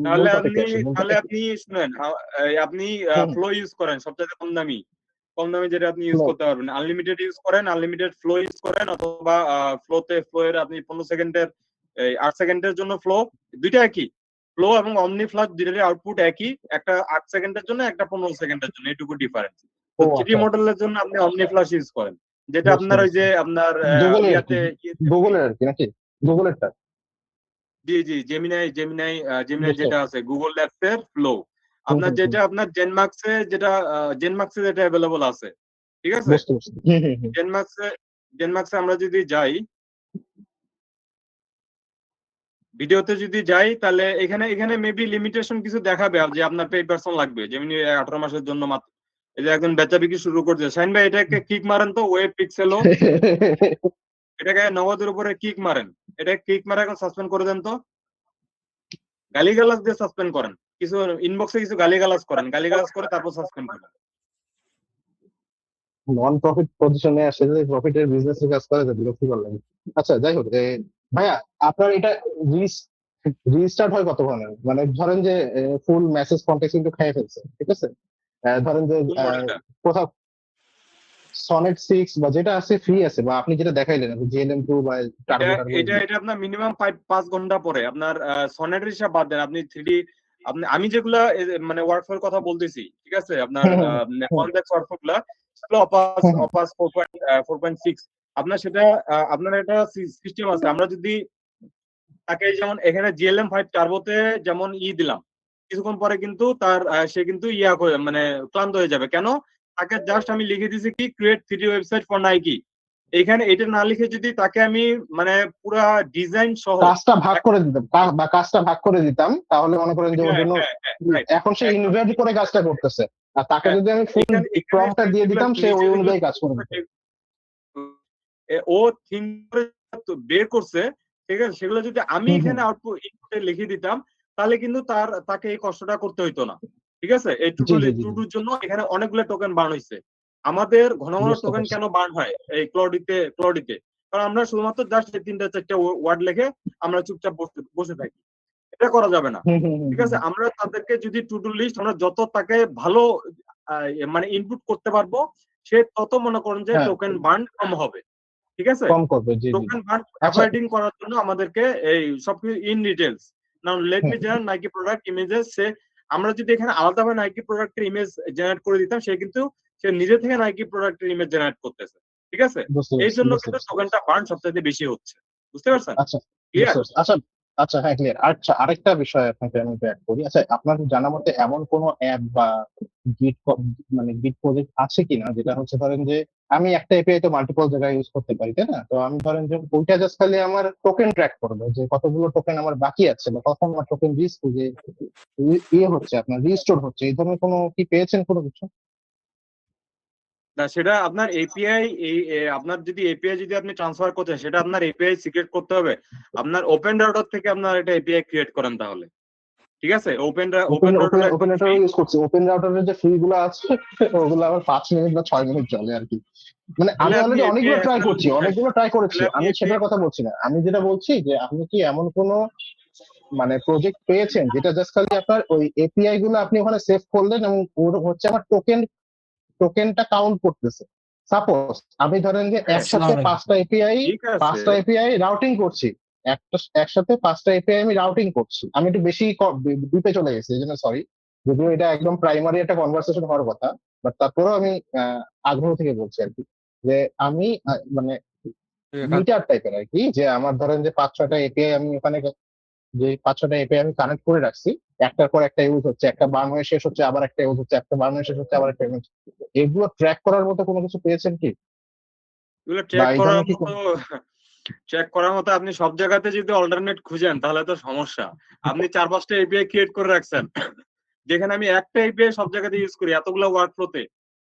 মূল টপিকে আসি, মূল তাহলে টপিকে। আপনি শুনেন, আপনি হুম, ফ্লো ইউজ করেন, সবচেয়ে কম দামি যেটা আপনি ইউজ flow। করতে পারবেন। আনলিমিটেড ইউজ করেন, আনলিমিটেড ফ্লো ইউজ করেন, অথবা ফ্লো এর আপনি 15 সেকেন্ডের 8 সেকেন্ডের জন্য ফ্লো, দুইটা একই। ফ্লো এবং অমনি ফ্লাশ দুইটারই আউটপুট একই, একটা 8 সেকেন্ডের জন্য, একটা 15 সেকেন্ডের জন্য, এটুকু ডিফারেন্স। তো ও 3D আচ্ছা, মডেলের জন্য আপনি অমনি ফ্লাশ ইউজ করেন, যেটা বুঝতে আপনার ওই পারছি। যে আপনার গুগলের আর কি, ইয়েতে গুগলের আর কি নাকি? গুগলেরটা? জি জি, জেমিনাই বুঝতে যেটা আছে গুগল ল্যাবস এর ফ্লো। হুম আপনার হুম হুম, যেটা আপনার জেনমাক্সে যেটা অ্যাভেলেবল আছে, ঠিক আছে। বুঝতে পারছি। হুম হুম হুম। জেনমাক্সে আমরা যদি যাই, ভিডিওতে যদি যাই, তাহলে এখানে মেবি লিমিটেশন কিছু দেখাবে যে আপনার পেইড পারসন লাগবে, যেমনি 18 মাসের জন্য মাত্র। এই যে একজন বেচা বিক্রি শুরু করছে, শাইন ভাই এটাকে কিক মারেন তো, ওয়েব পিক্সেলও এটাকে নগদের উপরে কিক মারেন, এটা কিক মারা এখন সাসপেন্ড করে দেন তো, গালিগালাজ দিয়ে সাসপেন্ড করেন, কিছু ইনবক্সে কিছু গালিগালাজ করেন, গালিগালাজ করে তারপর সাসপেন্ড করেন। নন প্রফিট পজিশনে আসে যে প্রফিটের বিজনেস এর কাজ করে, তো বিরক্তিকর লাগে। আচ্ছা, যাই হোক, ভাইয়া আপনার এটা রিস্টার্ট হয় কতক্ষণে? মানে ধরেন যে ফুল মেসেজ কন্টেক্সট কিন্তু খেয়ে ফেলছে, ঠিক আছে? ধরেন যে কোন মডেলটা? কোথাও সনেট 6 বা যেটা আছে ফ্রি আছে, বা আপনি যেটা দেখাইলেন JLM2 বা এটা টার্বো টার্বো এটা এটা আপনার মিনিমাম 5 ঘন্টা পরে আপনার সনেটের হিসাব বাদ দেন, আপনি 3D আমি যেগুলা মানে ওয়ার্কফ্লোর কথা বলতেছি, ঠিক আছে, আপনার কনভেক্স ওয়ার্কফ্লো গুলা, সেগুলো অপাস 4.6। আপনার সেটা আপনার একটা সিস্টেম আছে। আমরা যদি তাকে, যেমন এখানে GLM5 টার্বোতে যেমন দিলাম, কিছুক্ষণ পরে কিন্তু তার সে কিন্তু মানে ক্লান্ত হয়ে যাবে। কেন? তাকে জাস্ট আমি লিখে দিয়েছি কি create 3D website for Nike, এখানে এটা না লিখে যদি তাকে আমি মানে পুরা ডিজাইন সহ কাজটা ভাগ করে দিতাম, বা কাজটা ভাগ করে দিতাম, তাহলে মনে করেন যে ওর হ্যাঁ জন্য হ্যাঁ হ্যাঁ রাইট, এখন সে একদম ইনভেন্ট ঠিক। করে কাজটা করতেছে, আর তাকে হ্যাঁ, যদি আমি ফুল এখানে এখানে প্রম্পটটা সে দিয়ে যেগুলো দিতাম, সে নিচে ওই যেগুলো অনুযায়ী কাজ করে দিত। ও থিঙ্ক করে বের করছে, ঠিক আছে, সেগুলো যদি আমি হুম হুম, এখানে আউটপুট ইনপুটে লিখে দিতাম, তাহলে কিন্তু তাকে এই কষ্টটা করতে হইতো না। ঠিক আছে, এই জি জি জি জি, টুটুর জন্য এখানে অনেকগুলো টোকেন বার্ন হয়েছে। আমাদের ঘন ঘন বুঝতে টোকেন পারছি। কেন বার্ন হয় এই ক্লডিতে? কারণ আমরা শুধুমাত্র জাস্ট 3-4টা ওয়ার্ড লিখে আমরা চুপচাপ বসে থাকি, এটা করা যাবে না। হুম হুম হুম ঠিক হুম, আছে, আমরা তাদেরকে যদি টু লিস্ট আমরা যত তাকে ভালো মানে ইনপুট করতে পারবো, সে তত মনে করেন যে হ্যাঁ, টোকেন বার্ন কম হবে। ঠিক আছে, কম করবে, জি জি জি। টোকেন বার্ন আচ্ছা, অ্যাভয়েডিং করার জন্য আমাদেরকে এই সবকিছু in details. Now let hmm, me generate Nike product images. আমরা যদি এখানে আলাদাভাবে নাইকি প্রোডাক্টের ইমেজ জেনারেট করে দিতাম, সে নিজে থেকে নাইকি প্রোডাক্টের ইমেজ জেনারেট করতেছে। ঠিক আছে, বুঝতে এই পারছি, জন্য বুঝতে কিন্তু পারছি। টোকেনটা বার্ন সবচেয়ে বেশি হচ্ছে। বুঝতে পারছেন? আচ্ছা, বুঝতে ক্লিয়ার? পারছি। আচ্ছা আচ্ছা, হ্যাঁ ক্লিয়ার। আচ্ছা, আরেকটা বিষয় আপনাকে আমি অ্যাড করি। আচ্ছা, আপনার জানা মতে এমন কোনো অ্যাপ বা গিট মানে গিট প্রজেক্ট আছে কিনা, যেটা হচ্ছে ধরেন যে আমি একটা এপিআই তো মাল্টিপল জায়গায় ইউজ করতে পারি, তাই না? তো আমি ধরেন যে ওইটা জাস্ট খালি আমার টোকেন ট্র্যাক করবে, যে কতগুলো টোকেন আমার বাকি আছে, বা কখন আমার টোকেন যে হচ্ছে, আপনার রিস্টোর হচ্ছে, এই ধরনের কোনো কি পেয়েছেন কোনো কিছু? না, সেটা আপনার এপিআই, আপনার যদি এপিআই যদি আপনি ট্রান্সফার করতে চান, সেটা আপনার এপিআই সিক্রেট করতে হবে। আপনার ওপেন রাউটার থেকে আপনার একটা এপিআই ক্রিয়েট করেন তাহলে। ঠিক আছে, open open router open router use করছি। ওপেন রাউটারের যে ফ্রি গুলো আছে ওগুলো আবার 5 মিনিট বা 6 মিনিট চলে আর কি। মানে আমি তাহলে আপনি অলরেডি API অনেকগুলো ট্রাই করেছি, তাহলে আপনি আমি API সেটার কথা বলছি না। আমি যেটা বলছি যে আপনি কি এমন কোনো মানে প্রজেক্ট পেয়েছেন যেটা জাস্ট খালি আপনার ওই এপিআই গুলো আপনি ওখানে সেভ করলেন এবং ওর হচ্ছে আমার টোকেনটা কাউন্ট করতেছে। সাপোজ আমি ধরেন যে হ্যাঁ, একসাথে ঠিক আছে, 5টা এপিআই রাউটিং করছি, একসাথে 5টা এপিআই আমি রাউটিং করছি। আমি একটু বেশি ডিপে চলে গেছি, এই জন্য সরি, যদিও এটা একদম প্রাইমারি একটা কনভারসেশন হওয়ার কথা, বাট তারপরেও আমি আগ্রহ থেকে বলছি আর কি, যে আমি মানে মিটার টাইপের আর কি, যে আমার ধরেন যে 5-6টা এপিআই আমি ওখানে, যে 5-6টা এপিআই আমি কানেক্ট করে রাখছি, একটার পর একটা ইউজ হচ্ছে, একটা বার্ন হয়ে শেষ হচ্ছে, আবার একটা ইউজ হচ্ছে, একটা বার্ন হয়ে শেষ হচ্ছে, আবার একটা ইউজ হচ্ছে। এগুলো ট্র্যাক করার মতো কোনো কিছু পেয়েছেন কি? এগুলো বা ট্র্যাক এই করার ধরনের কি মতো আপনি সব জায়গাতে যদি অল্টারনেট খুঁজেন তাহলে তো সমস্যা। আপনি 4-5টা এপিআই ক্রিয়েট করে রাখছেন, যেখানে আমি একটা এপিআই সব জায়গাতে ইউজ করি, এতগুলো ওয়ার্কফ্লোতে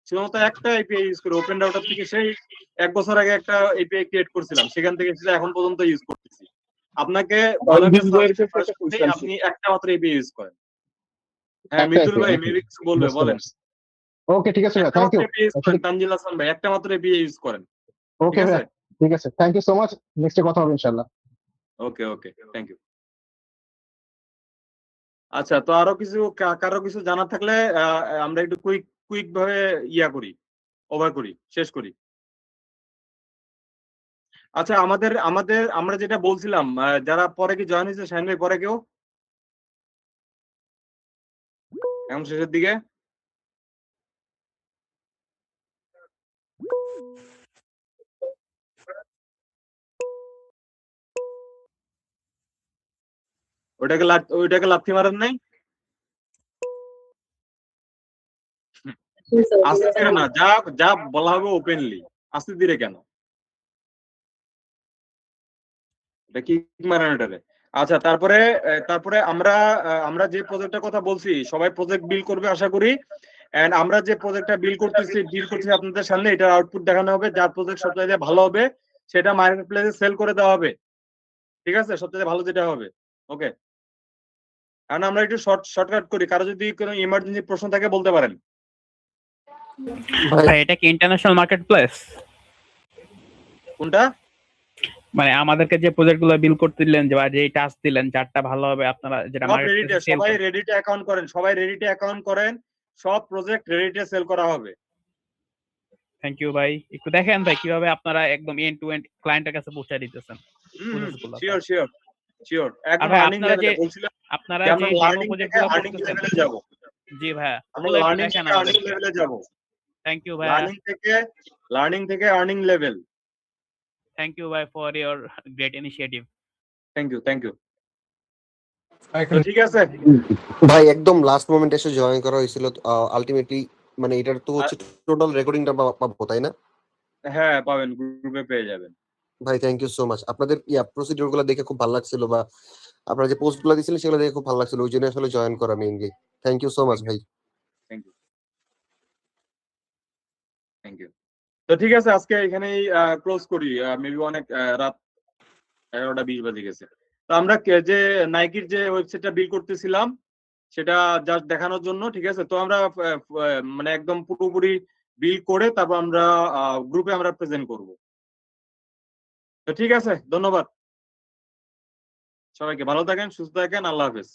শুধুমাত্র একটা এপিআই ইউজ করি। ওপেন রাউটার থেকে সেই 1 বছর আগে একটা এপিআই ক্রিয়েট করছিলাম, সেখান থেকে সেটা এখন পর্যন্ত ইউজ করতেছি। আপনাকে ভালো একটা সাজেশন আপনি একটা মাত্র এপিআই ইউজ করেন। হ্যাঁ, একটা মৃদুল এপিআই ভাই নাকি? মেবি কিছু বলবে, বুঝতে বলেন। পারছি। ওকে, ঠিক আছে ভাই, একটা থ্যাংক মাত্র ইউ। এপিআই ইউজ করেন, তানজিল হাসান ভাই, একটা মাত্র এপিআই ইউজ করেন। ওকে ঠিক আছে, ভাই, ঠিক আছে, থ্যাংক ইউ সো মাচ। নেক্সটে কথা হবে ইনশাআল্লাহ। ওকে ওকে, থ্যাংক ইউ। আচ্ছা, তো আরো কিছু কারো কিছু জানা থাকলে আমরা একটু কুইক ভাবে করি, ওভার করি, শেষ করি। আচ্ছা, আমাদের আমাদের আমরা যেটা বলছিলাম, যারা পরে কি জয়েন হয়েছে, শাহিন ভাই পরে কেউ এখন শেষের দিকে? ওইটাকে লাথি মারেন নাই? আস্তে ধীরে না, যা যা বলা হবে ওপেনলি, আস্তে ধীরে কেন? এটা কি মারেন এটারে? আচ্ছা, তারপরে আমরা যে প্রজেক্টের কথা বলছি, সবাই প্রজেক্ট বিল করবে আশা করি। এন্ড আমরা যে প্রজেক্টটা বিল করতেছি আপনাদের সামনে, এটার আউটপুট দেখানো হবে। যার প্রজেক্ট সবচেয়ে ভালো হবে সেটা মার্কেট প্লেসে সেল করে দেওয়া হবে। ঠিক আছে, সবচেয়ে ভালো যেটা হবে। ওকে, কারণ আমরা একটু শর্টকাট করি, কারো যদি কোনো ইমার্জেন্সি প্রশ্ন থাকে বলতে পারেন। ভাই এটা কি ইন্টারন্যাশনাল মার্কেট প্লেস? কোনটা? মানে আমাদেরকে যে প্রজেক্ট গুলো বিল করতে দিলেন, যে টাস্ক দিলেন, যারটা ভালো হবে আপনারা যেটা মার্কেট প্লেসে সেল সবাই করেন। রেডিটে অ্যাকাউন্ট করেন, সব প্রজেক্ট রেডিটে সেল করা হবে। থ্যাংক ইউ ভাই। একটু দেখেন ভাই কিভাবে আপনারা একদম এন্ড টু এন্ড ক্লায়েন্টের কাছে পৌঁছে দিতেছেন প্রসেসগুলো। শিওর আর একদম ভাই আর্নিং লেভেলে বলছিলাম আপনারা যে যে আমরা ডেমো লার্নিং প্রজেক্ট থেকে গুলো আর্নিং করতেছেন, লেভেলে যাব। জি ভাইয়া আমরা ওগুলো একটু লার্নিং দেখেন থেকে আর্নিং আমাদেরকে। লেভেলে যাব। থ্যাংক ইউ ভাইয়া। লার্নিং থেকে আর্নিং লেভেল। থ্যাংক ইউ ভাই for your great initiative. Thank you. তো ঠিক আছে ভাই, একদম লাস্ট মোমেন্ট এসে জয়েন করা হয়েছিল। আলটিমেটলি মানে এটার তো হচ্ছে টোটাল রেকর্ডিংটা পাবো, তাই না? হ্যাঁ, পাবেন, গ্রুপে পেয়ে যাবেন। ভাই থ্যাংক ইউ সো মাচ। আপনাদের প্রসিডিউর গুলো দেখে খুব ভালো লাগছিল, বা আপনারা যে পোস্ট গুলো দিয়েছিলেন সেগুলো দেখে খুব ভালো লাগছিল, ওই জন্য আসলে জয়েন করা mainly. Thank you so much ভাই। Thank you. তো ঠিক আছে, আজকে এখানেই ক্লোজ করি। মেবি অনেক রাত 11টা 20 বাজে গেছে। তো আমরা যে নাইকির যে ওয়েবসাইটটা বিল করতেছিলাম সেটা জাস্ট দেখানোর জন্য, ঠিক আছে। তো আমরা মানে একদম পুরোপুরি বিল করে তারপর আমরা গ্রুপে আমরা প্রেজেন্ট করব। তো ঠিক আছে, ধন্যবাদ সবাইকে, ভালো থাকেন, সুস্থ থাকেন, আল্লাহ হাফেজ।